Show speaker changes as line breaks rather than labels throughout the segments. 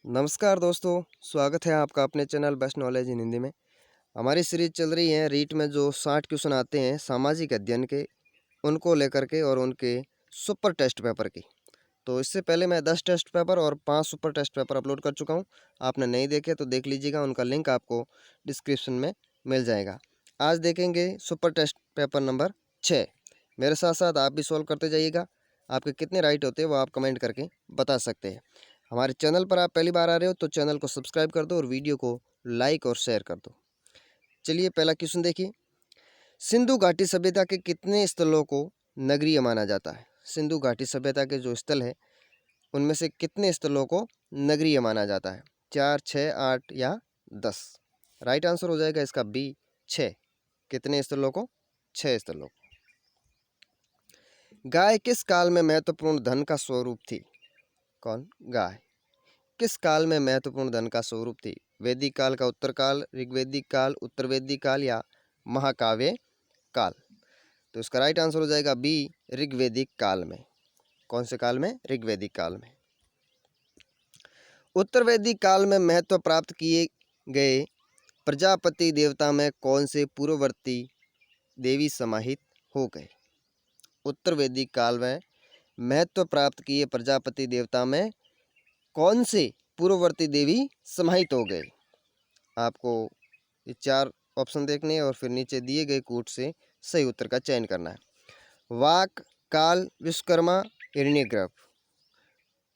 नमस्कार दोस्तों, स्वागत है आपका अपने channel best knowledge in Hindi में। हमारी सीरीज चल रही है रीट में जो 60 क्वेश्चन आते हैं सामाजिक अध्ययन के, उनको लेकर के और उनके सुपर टेस्ट पेपर की। तो इससे पहले मैं 10 टेस्ट पेपर और 5 सुपर टेस्ट पेपर अपलोड कर चुका हूं। आपने नहीं देखे तो देख लीजिएगा, उनका लिंक आपको डिस्क्रिप्शन में मिल जाएगा। आज देखेंगे सुपर टेस्ट पेपर नंबर 6। मेरे साथ साथ आप भी सॉल्व करते जाइएगा। आपके कितने राइट होते हैं वो आप कमेंट करके बता सकते हैं। हमारे चैनल पर आप पहली बार आ रहे हो तो चैनल को सब्सक्राइब कर दो और वीडियो को लाइक और शेयर कर दो। चलिए पहला क्वेश्चन देखिए। सिंधु घाटी सभ्यता के कितने स्थलों को नगरीय माना जाता है? सिंधु घाटी सभ्यता के जो स्थल है उनमें से कितने स्थलों को नगरीय माना जाता है? 4, 6, 8 या 10? राइट आंसर हो जाएगा इसका बी, 6। कितने स्थलों को? 6 स्थलों को। गाय किस काल में महत्वपूर्ण धन का स्वरूप थी? कौन? गाय किस काल में महत्वपूर्ण धन का स्वरूप थी? वैदिक काल का उत्तर काल, ऋग्वैदिक काल, उत्तर वैदिक काल या महाकाव्य काल? तो इसका राइट आंसर हो जाएगा बी, ऋग्वैदिक काल में। कौन से काल में? ऋग्वैदिक काल में। उत्तर वैदिक काल में महत्व प्राप्त किए गए प्रजापति देवता में कौन से पूर्ववर्ती देवी समाहित हो गए? उत्तर वैदिक काल में महत्व प्राप्त किए प्रजापति देवता में कौन से पूर्ववर्ती देवी समाहित हो गए? आपको ये 4 ऑप्शन देखने हैं और फिर नीचे दिए गए कोट से सही उत्तर का चयन करना है। वाक, काल, विश्वकर्मा, हिरण्यगर्भ।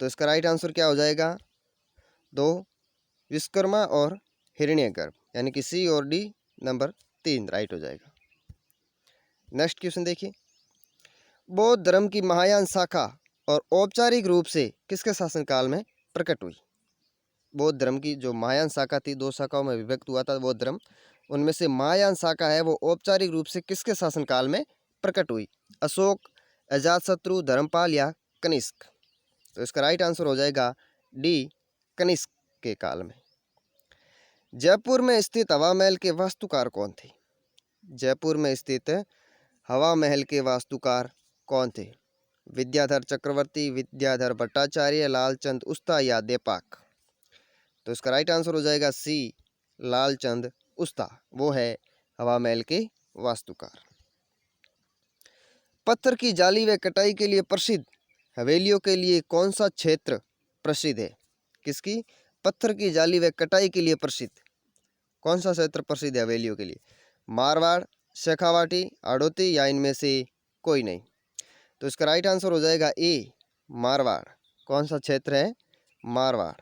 तो इसका राइट आंसर क्या हो जाएगा? 2, विश्वकर्मा और हिरण्यगर्भ, यानी कि सी और डी नंबर 3 राइट हो जाएगा। नेक्स्ट क्वेश्चन देखिए। बौद्ध धर्म की महायान शाखा और औपचारिक रूप से किसके शासनकाल में प्रकट हुई? बौद्ध धर्म की जो महायान शाखा थी, 2 शाखाओं में विभक्त हुआ था बौद्ध धर्म, उनमें से महायान शाखा है वो औपचारिक रूप से किसके शासनकाल में प्रकट हुई? अशोक, अजातशत्रु, धर्मपाल या कनिष्क? तो इसका राइट आंसर हो जाएगा डी, कनिष्क के काल में। जयपुर में स्थित हवा महल के वास्तुकार कौन थे? जयपुर में स्थित हवा महल के वास्तुकार कौन थे? विद्याधर चक्रवर्ती, विद्याधर भट्टाचार्य, लालचंद उस्ता या देपाक? तो इसका राइट आंसर हो जाएगा सी, लालचंद उस्ता, वो है हवा महल के वास्तुकार। पत्थर की जाली व कटाई के लिए प्रसिद्ध हवेलियों के लिए कौन सा क्षेत्र प्रसिद्ध है? किसकी? पत्थर की जाली व कटाई के लिए प्रसिद्ध कौन सा क्षेत्र प्रसिद्ध है हवेलियों के लिए? मारवाड़, शेखावाटी, हाड़ौती या इनमें से कोई नहीं? तो इसका राइट आंसर हो जाएगा ए, मारवाड़। कौन सा क्षेत्र है? मारवाड़।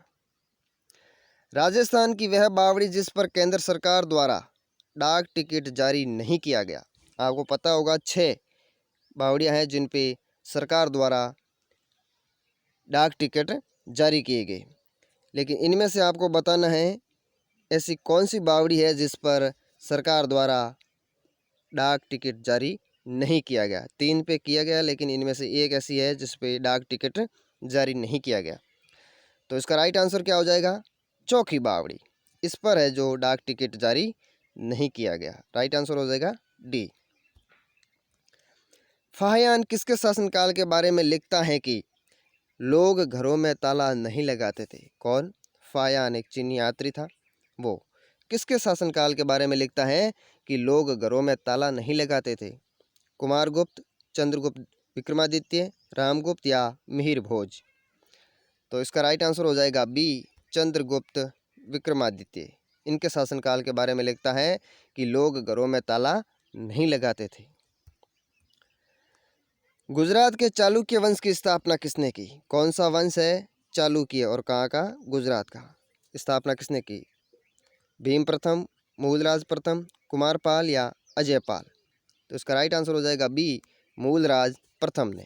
राजस्थान की वह बावड़ी जिस पर केंद्र सरकार द्वारा डाक टिकट जारी नहीं किया गया। आपको पता होगा 6 बावड़ियां हैं जिन पे सरकार द्वारा डाक टिकट जारी किए गए, लेकिन इनमें से आपको बताना है ऐसी कौन सी बावड़ी है जिस पर सरकार द्वारा डाक टिकट जारी नहीं किया गया। 3 पे किया गया, लेकिन इनमें से एक ऐसी है जिस पे डाक टिकट जारी नहीं किया गया। तो इसका राइट आंसर क्या हो जाएगा? चौकी बावड़ी। इस पर है जो डाक टिकट जारी नहीं किया गया। राइट आंसर हो जाएगा डी। फाहियान किसके शासनकाल के बारे में लिखता है कि लोग घरों में ताला नहीं लगाते थे? कौन? फाहियान एक चीनी यात्री था। वो किसके शासनकाल के बारे में लिखता है कि लोग घरों में ताला नहीं लगाते थे? कुमारगुप्त, चंद्रगुप्त विक्रमादित्य, रामगुप्त या मिहिर भोज? तो इसका राइट आंसर हो जाएगा बी, चंद्रगुप्त विक्रमादित्य। इनके शासनकाल के बारे में लिखता है कि लोग घरों में ताला नहीं लगाते थे। गुजरात के चालुक्य वंश की स्थापना किसने की? कौन सा वंश है चालुक्य और कहाँ का? गुजरात का। स्थापना किसने की? भीम प्रथम, मूलराज प्रथम, कुमारपाल या अजयपाल? तो इसका राइट आंसर हो जाएगा बी, मूलराज प्रथम ने।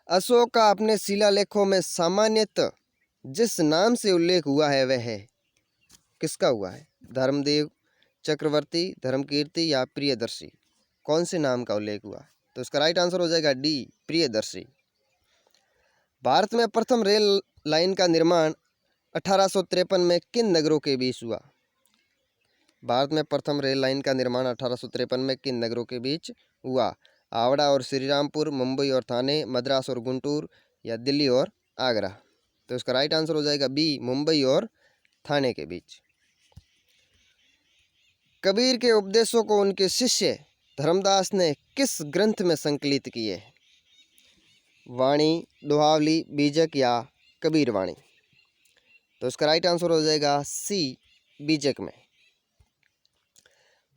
अशोक का अपने शिलालेखों में सामान्यतः जिस नाम से उल्लेख हुआ है वह है किसका हुआ है? धर्मदेव, चक्रवर्ती, धर्मकीर्ति या प्रियदर्शी? कौन से नाम का उल्लेख हुआ? तो इसका राइट आंसर हो जाएगा डी, प्रियदर्शी। भारत में प्रथम रेल लाइन का निर्माण 1853 में किन नगरों के बीच हुआ? भारत में प्रथम रेल लाइन का निर्माण 1853 में किन नगरों के बीच हुआ? हावड़ा और श्रीरामपुर, मुंबई और थाने, मद्रास और गुंटूर या दिल्ली और आगरा? तो इसका राइट आंसर हो जाएगा बी, मुंबई और थाने के बीच। कबीर के उपदेशों को उनके शिष्य धर्मदास ने किस ग्रंथ में संकलित किए? वाणी, दोहावली, बीजक या कबीर वाणी? तो इसका राइट आंसर हो जाएगा सी, बीजक में।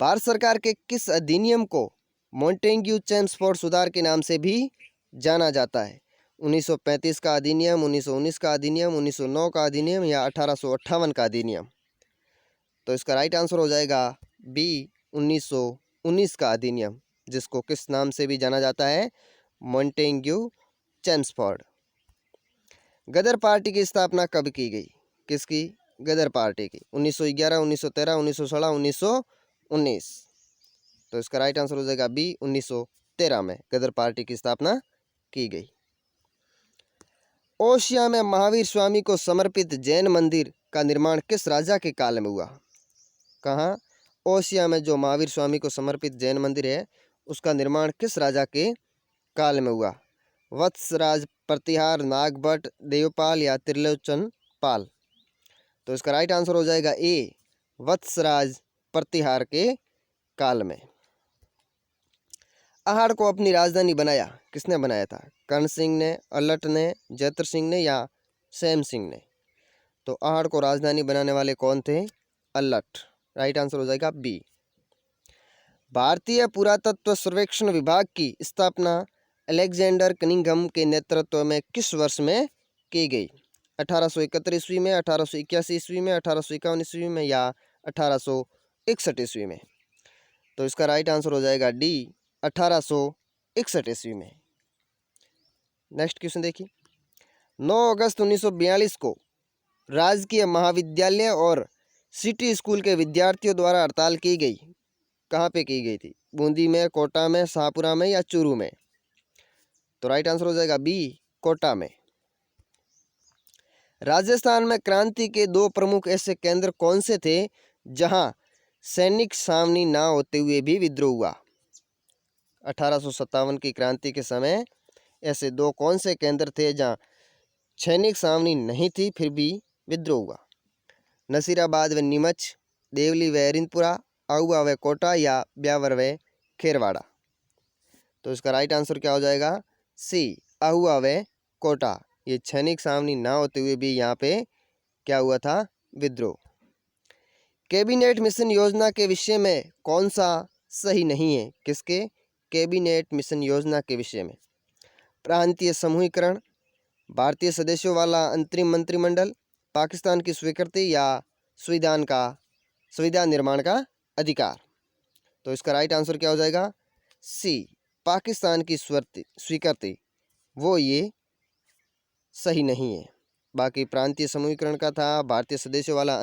भारत सरकार के किस अधिनियम को मॉन्टेग्यू चेम्सफोर्ड सुधार के नाम से भी जाना जाता है? 1935 का अधिनियम, 1919 का अधिनियम, 1909 का अधिनियम या 1858 का अधिनियम? तो इसका राइट आंसर हो जाएगा बी, 1919 का अधिनियम, जिसको किस नाम से भी जाना जाता है? Montagu Chelmsford. गदर पार्टी की स्थापना कब की गई? किसकी? गदर पार्टी की। 1911, 1913, 1916, 1919? तो इसका राइट आंसर हो जाएगा बी, 1913 में गदर पार्टी की स्थापना की गई। ओसिया में महावीर स्वामी को समर्पित जैन मंदिर का निर्माण किस राजा के काल में हुआ? कहाँ? ओसिया में जो महावीर स्वामी को समर्पित जैन मंदिर है, उसका निर्माण किस राजा के काल में हुआ? वत्सराज, प्रतिहार, नागभट्ट, देवपाल या त्रिलोचन पाल? तो इसका राइट आंसर हो जाएगा ए, वत्सराज प्रतिहार के काल में। अहाड़ को अपनी राजधानी बनाया किसने बनाया था? कर्ण सिंह ने, अल्लट ने, जैत्र सिंह ने या सैम सिंह ने? तो अहाड़ को राजधानी बनाने वाले कौन थे? अल्लट। राइट आंसर हो जाएगा बी। भारतीय पुरातत्व सर्वेक्षण विभाग की स्थापना अलेक्जेंडर कनिंघम के नेतृत्व में किस वर्ष में की गई? 1871 ईस्वी में, 1881 ईस्वी में, 1851 ईस्वी में या 1861 ईस्वी में? तो इसका राइट आंसर हो जाएगा डी, 1861 ईस्वी में। नेक्स्ट क्वेश्चन देखिए। 9 अगस्त 1942 को राजकीय महाविद्यालय और सिटी स्कूल के विद्यार्थियों द्वारा हड़ताल की गई। कहाँ पे की गई थी? बूंदी में, कोटा में, शाहपुरा में या चूरू में? तो राइट आंसर हो जाएगा बी, कोटा में। राजस्थान में क्रांति के 2 प्रमुख ऐसे केंद्र कौन से थे जहां सैनिक सामनी ना होते हुए भी विद्रोह हुआ? 1857 की क्रांति के समय ऐसे 2 कौन से केंद्र थे जहां सैनिक सामनी नहीं थी फिर भी विद्रोह हुआ? नसीराबाद व नीमच, देवली व हरिंदपुरा, आहुआ व कोटा या ब्यावर व खेरवाड़ा? तो इसका राइट आंसर क्या हो जाएगा? सी, आहुआ व कोटा। ये सैनिक सामनी ना होते हुए भी यहाँ पे क्या हुआ था? विद्रोह। कैबिनेट मिशन योजना के विषय में कौन सा सही नहीं है? किसके? कैबिनेट मिशन योजना के विषय में। प्रांतीय समूहीकरण, भारतीय सदस्यों वाला अंतरिम मंत्रिमंडल, पाकिस्तान की स्वीकृति या संविधान निर्माण का अधिकार? तो इसका राइट आंसर क्या हो जाएगा? सी, पाकिस्तान की स्वीकृति, वो ये सही नहीं है। बाकी प्रांतीय समूहीकरण का था, भारतीय सदस्यों वाला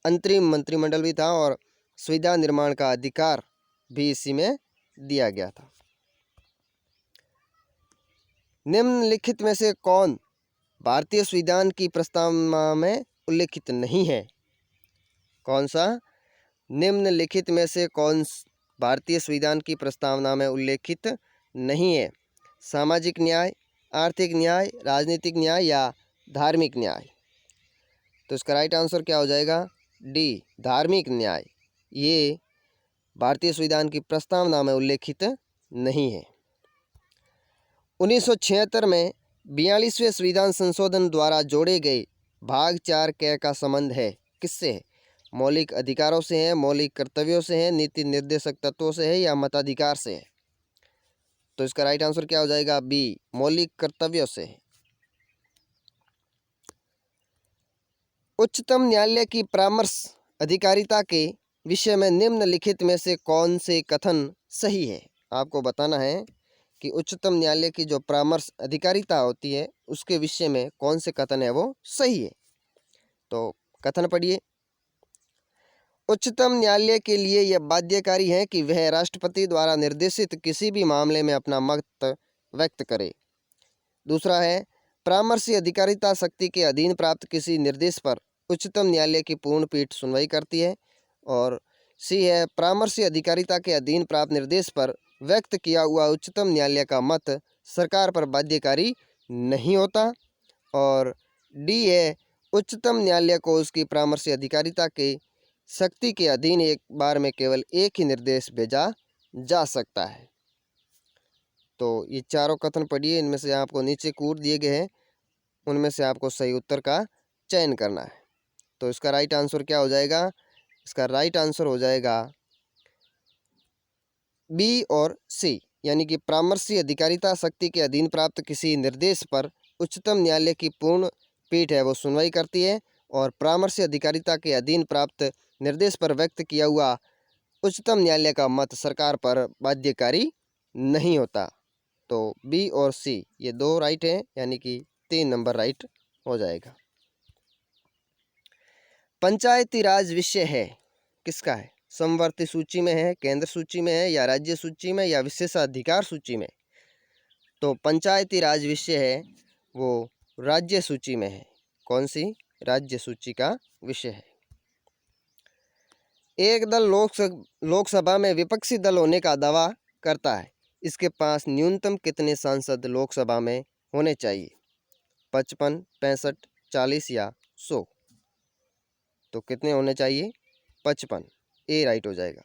अंतरिम मंत्रिमंडल भी था और संविधान निर्माण का अधिकार भी इसी में दिया गया था। निम्नलिखित में से कौन भारतीय संविधान की प्रस्तावना में उल्लेखित नहीं है? कौन सा? निम्नलिखित में से कौन भारतीय संविधान की प्रस्तावना में उल्लेखित नहीं है? सामाजिक न्याय, आर्थिक न्याय, राजनीतिक न्याय या धार्मिक न्याय? तो इसका राइट आंसर क्या हो जाएगा? डी, धार्मिक न्याय। ये भारतीय संविधान की प्रस्तावना में उल्लेखित नहीं है। 1976 में 42वें संविधान संशोधन द्वारा जोड़े गए भाग 4 क का संबंध है किससे है? मौलिक अधिकारों से है, मौलिक कर्तव्यों से है, नीति निर्देशक तत्वों से है या मताधिकार से है? तो इसका राइट आंसर क्या हो जाएगा? बी, मौलिक कर्तव्यों से है। उच्चतम न्यायालय की परामर्श अधिकारिता के विषय में निम्नलिखित में से कौन से कथन सही है? आपको बताना है कि उच्चतम न्यायालय की जो परामर्श अधिकारिता होती है उसके विषय में कौन से कथन है वो सही है। तो कथन पढ़िए। उच्चतम न्यायालय के लिए यह बाध्यकारी है कि वह राष्ट्रपति द्वारा निर्देशित किसी भी मामले में अपना मत व्यक्त करे। दूसरा है, परामर्शी अधिकारिता शक्ति के अधीन प्राप्त किसी निर्देश पर उच्चतम न्यायालय की पूर्ण पीठ सुनवाई करती है। और सी है, परामर्शी अधिकारिता के अधीन प्राप्त निर्देश पर व्यक्त किया हुआ उच्चतम न्यायालय का मत सरकार पर बाध्यकारी नहीं होता। और डी है उच्चतम न्यायालय को उसकी परामर्शी अधिकारिता के शक्ति के अधीन एक बार में केवल एक ही निर्देश भेजा जा सकता है। तो ये चारों कथन पढ़िए, इनमें से आपको नीचे कूट दिए गए हैं, उनमें से आपको सही उत्तर का चयन करना है। तो इसका राइट आंसर क्या हो जाएगा? इसका राइट आंसर हो जाएगा बी और सी, यानी कि परामर्शी अधिकारिता शक्ति के अधीन प्राप्त किसी निर्देश पर उच्चतम न्यायालय की पूर्ण पीठ है वो सुनवाई करती है, और परामर्शी अधिकारिता के अधीन प्राप्त निर्देश पर व्यक्त किया हुआ उच्चतम न्यायालय का मत सरकार पर बाध्यकारी नहीं होता। तो बी और सी ये दो राइट हैं, यानी कि 3 नंबर राइट हो जाएगा। पंचायती राज विषय है किसका है? समवर्ती सूची में है, केंद्र सूची में है, या राज्य सूची में, या विशेषाधिकार सूची में? तो पंचायती राज विषय है वो राज्य सूची में है। कौन सी? राज्य सूची का विषय है। एक दल लोकसभा में विपक्षी दल होने का दावा करता है, इसके पास न्यूनतम कितने सांसद लोकसभा में होने चाहिए? 55, 65, 40 या 100? तो कितने होने चाहिए? 55, ए राइट हो जाएगा।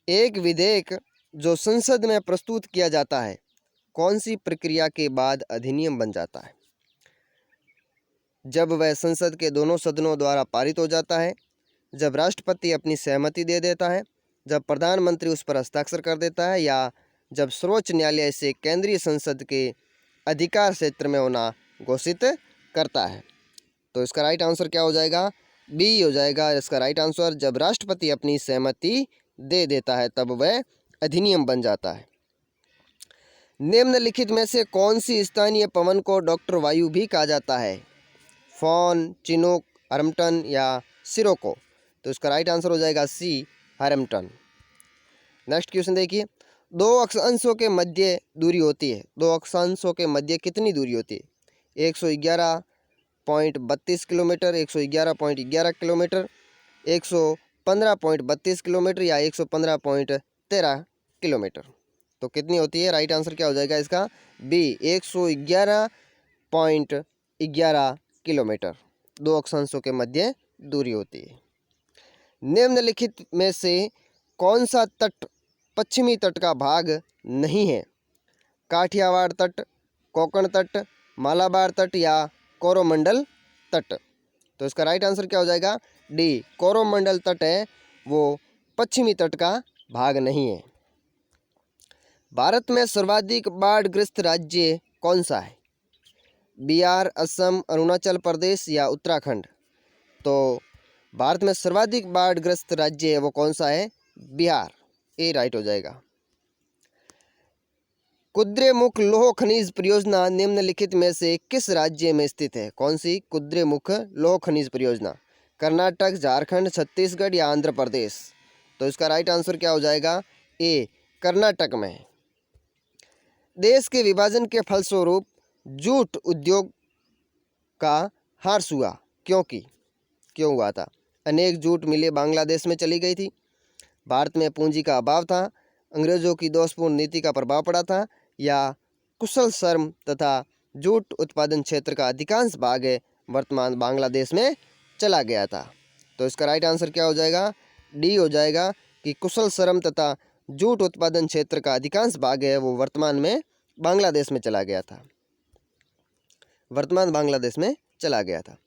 एक विधेयक जो संसद में प्रस्तुत किया जाता है कौन सी प्रक्रिया के बाद अधिनियम बन जाता है? जब वह संसद के दोनों सदनों द्वारा पारित हो जाता है, जब राष्ट्रपति अपनी सहमति दे देता है, जब प्रधानमंत्री उस पर हस्ताक्षर कर देता है, या जब सर्वोच्च न्यायालय इसे केंद्रीय संसद के अधिकार क्षेत्र में होना घोषित करता है? तो इसका राइट आंसर क्या हो जाएगा? बी हो जाएगा इसका राइट आंसर। जब राष्ट्रपति अपनी सहमति दे देता है तब वह अधिनियम बन जाता है। निम्नलिखित में से कौन सी स्थानीय पवन को डॉक्टर वायु भी कहा जाता है? फोन, चिनूक, हार्मटन या सिरोको? तो इसका राइट आंसर हो जाएगा सी, हार्मटन। नेक्स्ट क्वेश्चन देखिए, दो अक्षांशों के मध्य दूरी होती है, दो अक्षांशों के मध्य कितनी दूरी होती है? 111.32 किलोमीटर, 111.11 किलोमीटर, 115.32 किलोमीटर या 115.13 किलोमीटर? तो कितनी होती है? राइट आंसर क्या हो जाएगा इसका? बी, 111.11 किलोमीटर दो अक्षांशों के मध्य दूरी होती है। निम्नलिखित में से कौन सा तट पश्चिमी तट का भाग नहीं है? काठियावाड़ तट, कोंकण तट, मालाबार तट या कोरोमंडल तट? तो इसका राइट आंसर क्या हो जाएगा? डी, कोरोमंडल तट है वो पश्चिमी तट का भाग नहीं है। भारत में सर्वाधिक बाढ़ग्रस्त राज्य कौन सा है? बिहार, असम, अरुणाचल प्रदेश या उत्तराखंड? तो भारत में सर्वाधिक बाढ़ग्रस्त राज्य है वो कौन सा है? बिहार, ए राइट हो जाएगा। कुद्रेमुख लौह खनिज परियोजना निम्नलिखित में से किस राज्य में स्थित है? कौन सी कुद्रेमुख लौह खनिज परियोजना? कर्नाटक, झारखंड, छत्तीसगढ़ या आंध्र प्रदेश? तो इसका राइट आंसर क्या हो जाएगा? ए, कर्नाटक में है। देश के विभाजन के फलस्वरूप जूट उद्योग का ह्रास हुआ, क्यों हुआ था? अनेक जूट मिलें बांग्लादेश में चली गई थी, भारत में पूंजी का अभाव था, अंग्रेजों की दोषपूर्ण नीति का प्रभाव पड़ा था, या कुशल श्रम तथा जूट उत्पादन क्षेत्र का अधिकांश भाग वर्तमान बांग्लादेश में चला गया था? तो इसका राइट आंसर क्या हो जाएगा? डी हो जाएगा कि कुशल श्रम तथा जूट उत्पादन क्षेत्र का अधिकांश भाग है वो वर्तमान में बांग्लादेश में चला गया था, वर्तमान बांग्लादेश में चला गया था।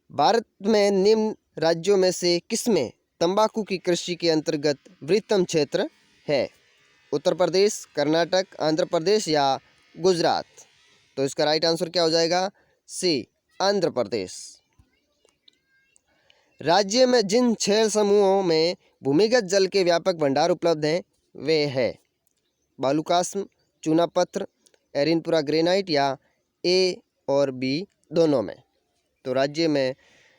भारत में निम्न राज्यों में से किसमें तंबाकू की कृषि के अंतर्गत वृहत्तम क्षेत्र है? उत्तर प्रदेश, कर्नाटक, आंध्र प्रदेश या गुजरात? तो इसका राइट आंसर क्या हो जाएगा? सी, आंध्र प्रदेश। राज्य में जिन 6 समूहों में भूमिगत जल के व्यापक भंडार उपलब्ध हैं वे है बालुकास्म, चूना पत्थर, एरिनपुरा ग्रेनाइट या ए और बी दोनों में? तो राज्य में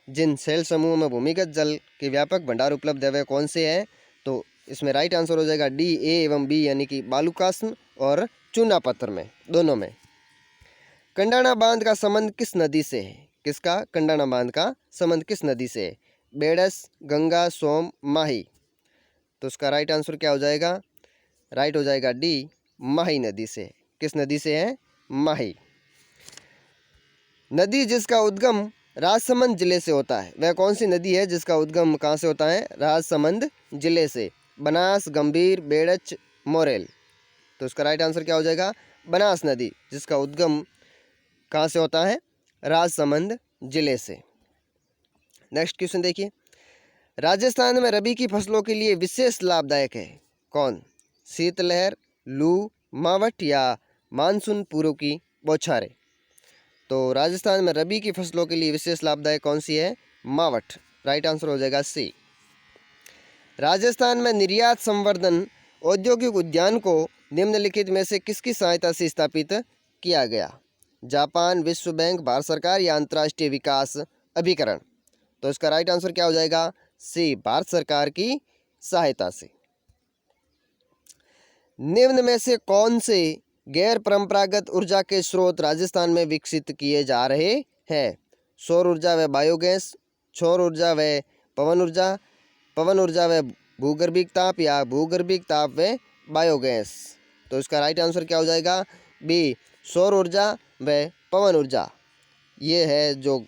जिन सेल समूहों में भूमिगत जल के व्यापक भंडार उपलब्ध है वे कौन से हैं? तो इसमें राइट आंसर हो जाएगा डी, ए एवं बी, यानी कि बालुकास्म और चूना पत्थर में, दोनों में। कंडाणा बांध का संबंध किस नदी से है? किसका? कंडाणा बांध का संबंध किस नदी से है? बेडस, गंगा, सोम, माही? तो उसका राइट आंसर क्या हो जाएगा? राइट हो जाएगा डी, माही नदी से। किस नदी से है? माही। नदी जिसका उद्गम राजसमंद जिले से होता है, वह कौन सी नदी है जिसका उद्गम कहाँ से होता है? राजसमंद जिले से। बनास, गंभीर, बेड़च, मोरेल। तो इसका राइट आंसर क्या हो जाएगा? बनास नदी, जिसका उद्गम कहाँ से होता है? राजसमंद जिले से। नेक्स्ट क्वेश्चन देखिए, राजस्थान में रबी की फसलों के लिए विशेष लाभदायक है कौन? शीतलहर, लू, मावठ या मानसून पूर्व की बौछारें। तो राजस्थान में रबी की फसलों के लिए विशेष लाभदायक कौन सी है? मावठ। राइट आंसर हो जाएगा सी। राजस्थान में निर्यात संवर्धन औद्योगिक उद्यान को निम्नलिखित में से किसकी सहायता से स्थापित किया गया? जापान, विश्व बैंक, भारत सरकार या अंतर्राष्ट्रीय विकास अभिकरण। तो इसका राइट आंसर क्या हो जाएगा? सी, भारत सरकार की सहायता से। निम्न में से कौन से गैर परंपरागत ऊर्जा के स्रोत राजस्थान में विकसित किए जा रहे हैं? सौर ऊर्जा व बायोगैस, सौर ऊर्जा व पवन ऊर्जा व भूगर्भिक ताप या भूगर्भिक ताप व बायोगैस। तो इसका राइट आंसर क्या हो जाएगा? बी, सौर ऊर्जा व पवन ऊर्जा। ये है जो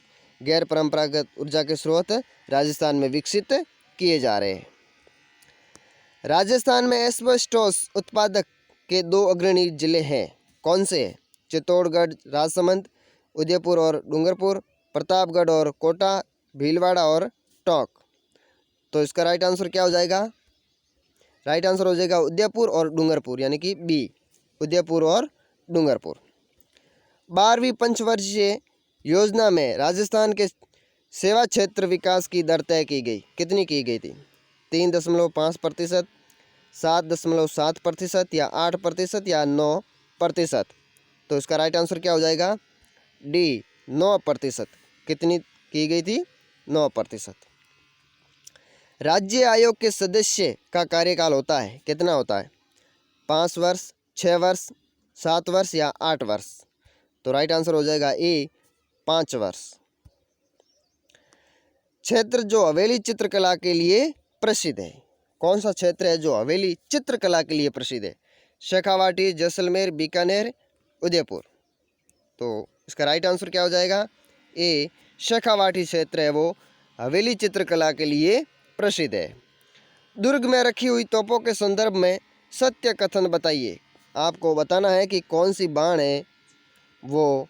गैर परंपरागत ऊर्जा के स्रोत राजस्थान में विकसित किए जा रहे हैं। राजस्थान में एस्बेस्टोस उत्पादक के 2 अग्रणी जिले हैं, कौन से? चित्तौड़गढ़, राजसमंद, उदयपुर और डूंगरपुर, प्रतापगढ़ और कोटा, भीलवाड़ा और टोंक। तो इसका राइट आंसर क्या हो जाएगा? राइट आंसर हो जाएगा उदयपुर और डूंगरपुर, यानी कि बी, उदयपुर और डूंगरपुर। 12वीं पंचवर्षीय योजना में राजस्थान के सेवा क्षेत्र विकास की दर तय की गई, कितनी की गई थी? 3.5%, 7.7% या 8% या 9%। तो इसका राइट आंसर क्या हो जाएगा? डी, 9%। कितनी की गई थी? 9%। राज्य आयोग के सदस्य का कार्यकाल होता है, कितना होता है? 5 वर्ष, 6 वर्ष, 7 वर्ष या 8 वर्ष। तो राइट आंसर हो जाएगा ए, 5 वर्ष। क्षेत्र जो हवेली चित्रकला के लिए प्रसिद्ध है, कौन सा क्षेत्र है जो हवेली चित्रकला के लिए प्रसिद्ध है? शेखावाटी, जैसलमेर, बीकानेर, उदयपुर। तो इसका राइट आंसर क्या हो जाएगा? ए, शेखावाटी क्षेत्र है वो हवेली चित्रकला के लिए प्रसिद्ध है। दुर्ग में रखी हुई तोपों के संदर्भ में सत्य कथन बताइए। आपको बताना है कि कौन सी बाण है वो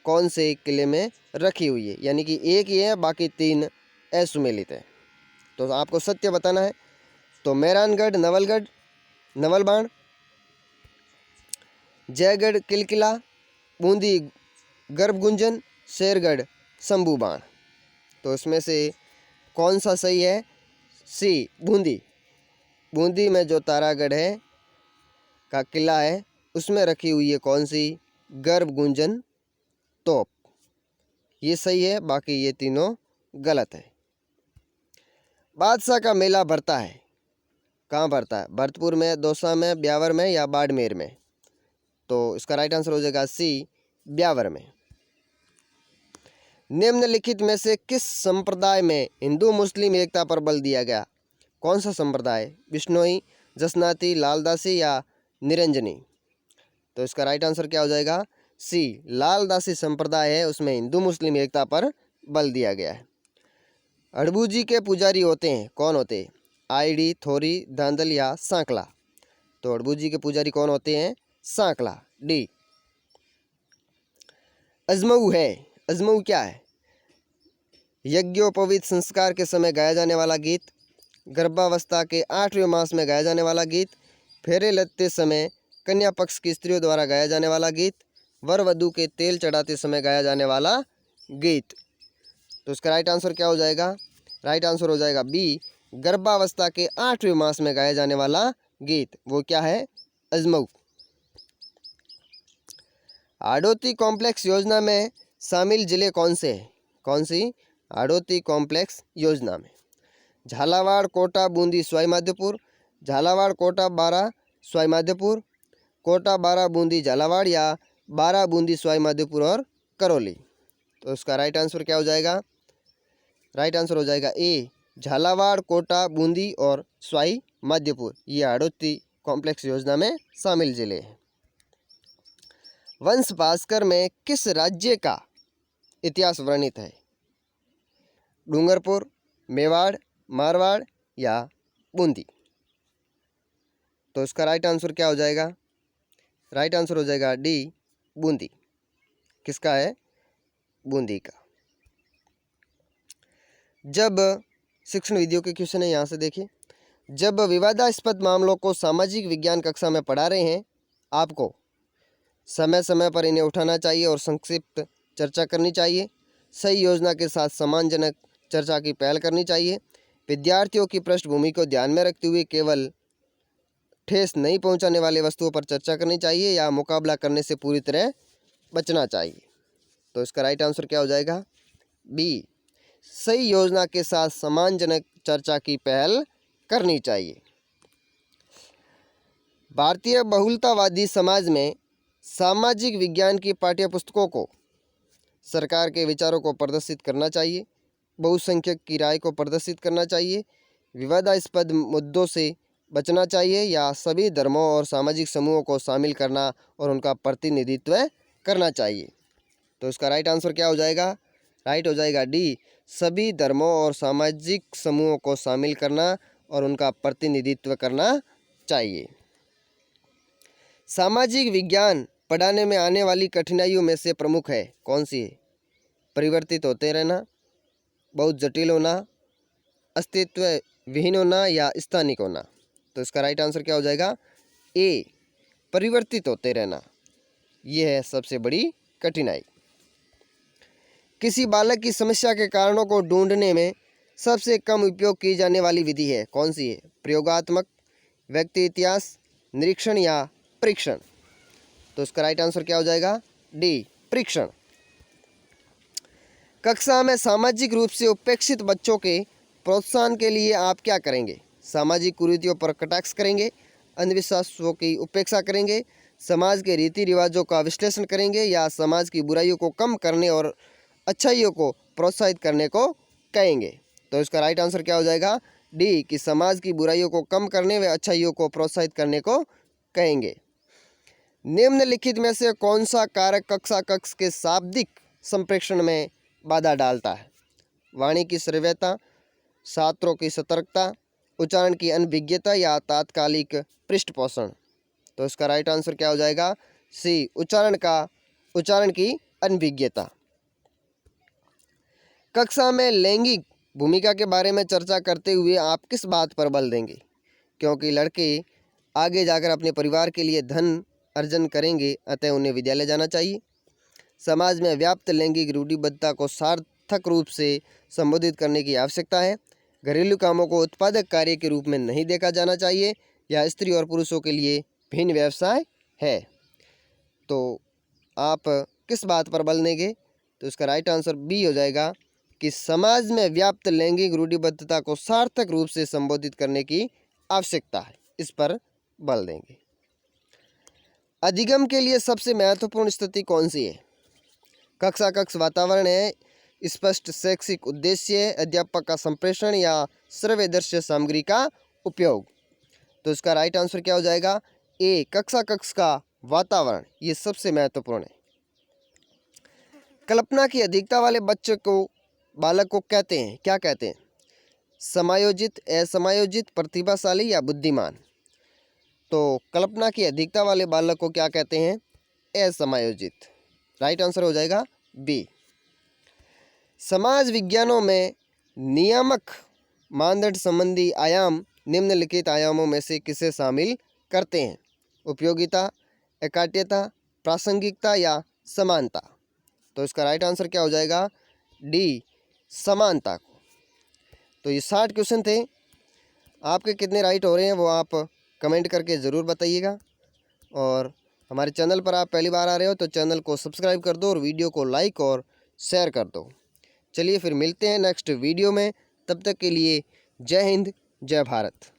कौन से किले में रखी हुई है, यानी कि एक ही है, बाकी 3 असुमेलित है। तो आपको सत्य बताना है। तो मेहरानगढ़, नवलगढ़, नवलबाण, जयगढ़ किलकिला, बूंदी गर्भगुंजन, शेरगढ़ शंभू बाण। तो इसमें से कौन सा सही है? सी, बूंदी। बूंदी में जो तारागढ़ है का किला है उसमें रखी हुई है कौन सी? गर्भगुंजन तोप। ये सही है, बाकी ये तीनों गलत है। बादशाह का मेला भरता है, कहाँ भरता है? भरतपुर में, दौसा में, ब्यावर में या बाड़मेर में। तो इसका राइट आंसर हो जाएगा सी, ब्यावर में। निम्नलिखित में से किस संप्रदाय में हिंदू मुस्लिम एकता पर बल दिया गया? कौन सा संप्रदाय? बिश्नोई, जसनाती, लालदासी या निरंजनी। तो इसका राइट आंसर क्या हो जाएगा? सी, लालदासी संप्रदाय है, उसमें हिंदू मुस्लिम एकता पर बल दिया गया है। अड़बूजी के पुजारी होते हैं, कौन होते हैं? आईडी, थोरी, धांधल या सांकला। तो अड़बूजी के पुजारी कौन होते हैं? सांकला, डी। अजमऊ है, अजमऊ क्या है? यज्ञोपवीत संस्कार के समय गाया जाने वाला गीत, गर्भावस्था के 8वें मास में गाया जाने वाला गीत, फेरे लेते समय कन्या पक्ष की स्त्रियों द्वारा गाया जाने वाला गीत, वर वधू के तेल चढ़ाते समय गाया जाने वाला गीत। तो इसका राइट आंसर क्या हो जाएगा? राइट आंसर हो जाएगा बी, गर्भावस्था के 8वें मास में गाया जाने वाला गीत, वो क्या है? अजमऊ। हाड़ौती कॉम्प्लेक्स योजना में शामिल जिले कौन से हैं? कौन सी? हाड़ौती कॉम्प्लेक्स योजना में झालावाड़, कोटा, बूंदी, सवाई माधोपुर, झालावाड़, कोटा, बारा, सवाई माधोपुर, कोटा, बारा, बूंदी, झालावाड़ या बारा, बूंदी, सवाई माधोपुर और करौली। तो इसका राइट आंसर क्या हो जाएगा? राइट आंसर हो जाएगा ए, झालावाड़, कोटा, बूंदी और सवाई माधोपुर। ये हाड़ौती कॉम्प्लेक्स योजना में शामिल जिले हैं। वंश भास्कर में किस राज्य का इतिहास वर्णित है? डूंगरपुर, मेवाड़, मारवाड़ या बूंदी? तो इसका राइट आंसर क्या हो जाएगा? राइट आंसर हो जाएगा डी, बूंदी। किसका है? बूंदी का। जब शिक्षण विधियों के क्वेश्चन है, यहाँ से देखिए। जब विवादास्पद मामलों को सामाजिक विज्ञान कक्षा में पढ़ा रहे हैं, आपको समय समय पर इन्हें उठाना चाहिए और संक्षिप्त चर्चा करनी चाहिए। सही योजना के साथ सम्मानजनक चर्चा की पहल करनी चाहिए। विद्यार्थियों की पृष्ठभूमि को ध्यान में रखते हुए केवल ठेस नहीं पहुंचाने वाले वस्तुओं पर चर्चा करनी चाहिए या मुकाबला करने से पूरी तरह बचना चाहिए। तो इसका राइट आंसर क्या हो जाएगा? बी, सही योजना के साथ सम्मानजनक चर्चा की पहल करनी चाहिए। भारतीय बहुलतावादी समाज में सामाजिक विज्ञान की पाठ्यपुस्तकों को सरकार के विचारों को प्रदर्शित करना चाहिए, बहुसंख्यक की राय को प्रदर्शित करना चाहिए, विवादास्पद मुद्दों से बचना चाहिए या सभी धर्मों और सामाजिक समूहों को शामिल करना और उनका प्रतिनिधित्व करना चाहिए। तो इसका राइट आंसर क्या हो जाएगा? राइट हो जाएगा डी, सभी धर्मों और सामाजिक समूहों को शामिल करना और उनका प्रतिनिधित्व करना चाहिए। सामाजिक विज्ञान पढ़ाने में आने वाली कठिनाइयों में से प्रमुख है, कौन सी है? परिवर्तित होते रहना, बहुत जटिल होना, अस्तित्व विहीन होना या स्थानिक होना? तो इसका राइट आंसर क्या हो जाएगा? ए, परिवर्तित होते रहना। यह है सबसे बड़ी कठिनाई। किसी बालक की समस्या के कारणों को ढूंढने में सबसे कम उपयोग की जाने वाली विधि है, कौन सी है? प्रयोगात्मक, व्यक्ति इतिहास, निरीक्षण या परीक्षण? तो इसका राइट आंसर क्या हो जाएगा? डी, परीक्षण। कक्षा में सामाजिक रूप से उपेक्षित बच्चों के प्रोत्साहन के लिए आप क्या करेंगे? सामाजिक कुरीतियों पर कटाक्ष करेंगे, अंधविश्वासों की उपेक्षा करेंगे, समाज के रीति रिवाजों का विश्लेषण करेंगे या समाज की बुराइयों को कम करने और अच्छाइयों को प्रोत्साहित करने को कहेंगे? तो इसका राइट आंसर क्या हो जाएगा? डी, कि समाज की बुराइयों को कम करने व अच्छाइयों को प्रोत्साहित करने को कहेंगे। निम्नलिखित में से कौन सा कारक कक्षा कक्ष के शाब्दिक संप्रेषण में बाधा डालता है? वाणी की श्रव्यता, छात्रों की सतर्कता, उच्चारण की अनभिज्ञता या तात्कालिक पृष्ठपोषण? तो इसका राइट आंसर क्या हो जाएगा? सी, उच्चारण की अनभिज्ञता। कक्षा में लैंगिक भूमिका के बारे में चर्चा करते हुए आप किस बात पर बल देंगे? क्योंकि लड़के आगे जाकर अपने परिवार के लिए धन अर्जन करेंगे, अतः उन्हें विद्यालय जाना चाहिए। समाज में व्याप्त लैंगिक रूढ़िबद्धता को सार्थक रूप से संबोधित करने की आवश्यकता है। घरेलू कामों को उत्पादक कार्य के रूप में नहीं देखा जाना चाहिए या स्त्री और पुरुषों के लिए भिन्न व्यवसाय है? तो आप किस बात पर बल देंगे? तो इसका राइट आंसर बी हो जाएगा कि समाज में व्याप्त लैंगिक रूढ़िबद्धता को सार्थक रूप से संबोधित करने की आवश्यकता है, इस पर बल देंगे। अधिगम के लिए सबसे महत्वपूर्ण स्थिति कौन सी है? कक्षा कक्ष वातावरण है, स्पष्ट शैक्षिक उद्देश्य है, अध्यापक का संप्रेषण या श्रव्य दृश्य सामग्री का उपयोग? तो इसका राइट आंसर क्या हो जाएगा? ए, कक्षा कक्ष का वातावरण, ये सबसे महत्वपूर्ण है। कल्पना की अधिकता वाले बच्चे को बालक को कहते हैं, क्या कहते हैं? समायोजित, असमायोजित, प्रतिभाशाली या बुद्धिमान? तो कल्पना की अधिकता वाले बालक को क्या कहते हैं? असमायोजित। राइट आंसर हो जाएगा बी। समाज विज्ञानों में नियामक मानदंड संबंधी आयाम निम्नलिखित आयामों में से किसे शामिल करते हैं? उपयोगिता, एकाग्रता, प्रासंगिकता या समानता? तो इसका राइट आंसर क्या हो जाएगा? डी, समानता को। तो ये 60 क्वेश्चन थे। आपके कितने राइट हो रहे हैं वो आप कमेंट करके ज़रूर बताइएगा। और हमारे चैनल पर आप पहली बार आ रहे हो तो चैनल को सब्सक्राइब कर दो और वीडियो को लाइक और शेयर कर दो। चलिए फिर मिलते हैं नेक्स्ट वीडियो में। तब तक के लिए जय हिंद, जय भारत।